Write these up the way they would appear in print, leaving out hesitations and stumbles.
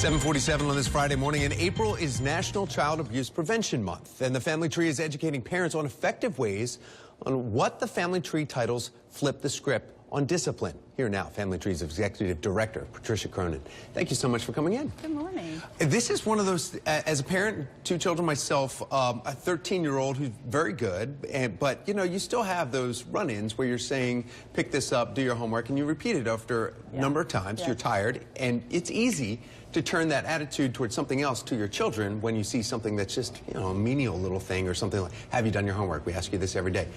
7:47 on this Friday morning, and April is National Child Abuse Prevention Month, and the Family Tree is educating parents on effective ways on what the Family Tree titles Flip the Script on discipline. Here now, Family Tree's Executive Director, Patricia Cronin. Thank you so much for coming in. Good morning. This is one of those, as a parent, 2 children myself, a 13-year-old who's very good, but you know, you still have those run-ins where you're saying, pick this up, do your homework, and you repeat it after a number of times. You're tired, and it's easy to turn that attitude towards something else to your children when you see something that's just, you know, a menial little thing or something like, have you done your homework? We ask you this every day.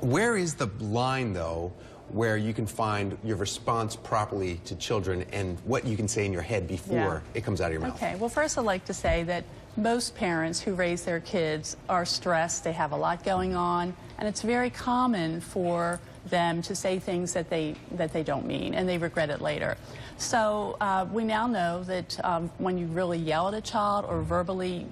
Where is the line, though, where you can find your response properly to children and what you can say in your head before it comes out of your mouth? Okay, well, first I'd like to say that most parents who raise their kids are stressed, they have a lot going on, and it's very common for them to say things that they don't mean, and they regret it later. So we now know that when you really yell at a child or verbally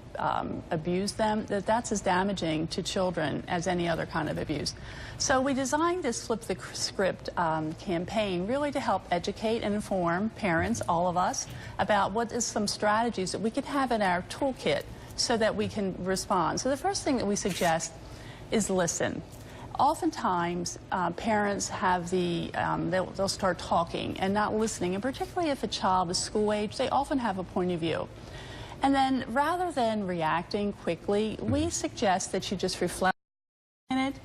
abuse them, that's as damaging to children as any other kind of abuse. So we designed this Flip the Script campaign really to help educate and inform parents, all of us, about what is some strategies that we could have in our toolkit so that we can respond. So the first thing that we suggest is listen. Oftentimes, parents have they'll start talking and not listening, and particularly if a child is school age, they often have a point of view. And then rather than reacting quickly, we suggest that you just reflect a minute,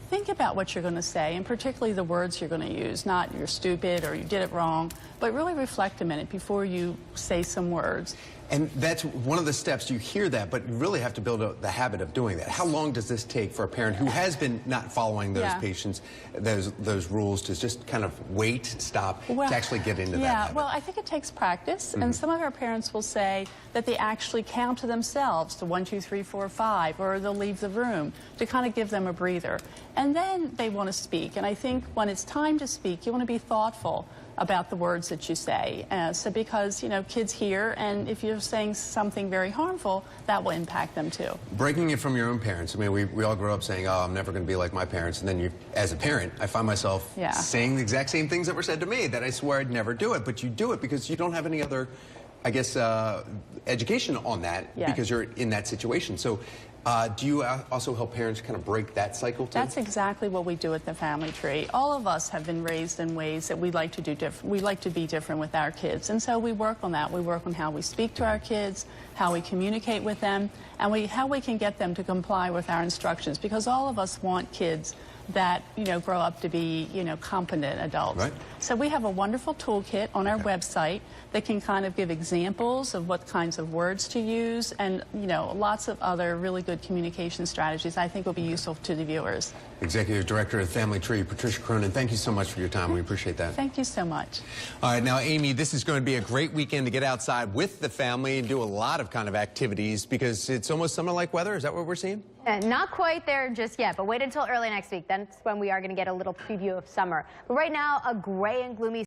think about what you're going to say, and particularly the words you're going to use, not you're stupid or you did it wrong, but really reflect a minute before you say some words. And that's one of the steps. You hear that, but you really have to build the habit of doing that. How long does this take for a parent who has been not following those patients, those rules, to just kind of wait, stop, to actually get into that habit? Well, I think it takes practice, and some of our parents will say that they actually count to themselves to 1, 2, 3, 4, 5, or they'll leave the room to kind of give them a breather. And then they want to speak, and I think when it's time to speak, you want to be thoughtful about the words that you say. So because, you know, kids hear, and if you're saying something very harmful, that will impact them too. Breaking it from your own parents. I mean, we all grow up saying, oh, I'm never going to be like my parents. And then you, as a parent, I find myself saying the exact same things that were said to me, that I swore I'd never do it. But you do it because you don't have any other, I guess, education on that because you're in that situation. So do you also help parents kind of break that cycle too? That's exactly what we do at the Family Tree. All of us have been raised in ways that we like to do different. We like to be different with our kids, and so we work on that. We work on how we speak to our kids, how we communicate with them, and how we can get them to comply with our instructions, because all of us want kids that, you know, grow up to be, you know, competent adults. Right. So we have a wonderful toolkit on our website that can kind of give examples of what kinds of words to use, and, you know, lots of other really good communication strategies I think will be useful to the viewers. Executive Director of Family Tree, Patricia Cronin, thank you so much for your time. We appreciate that. Thank you so much. All right, now, Amy, this is going to be a great weekend to get outside with the family and do a lot of kind of activities because it's almost summer-like weather. Is that what we're seeing? Not quite there just yet, but wait until early next week. That's when we are going to get a little preview of summer. But right now, a gray and gloomy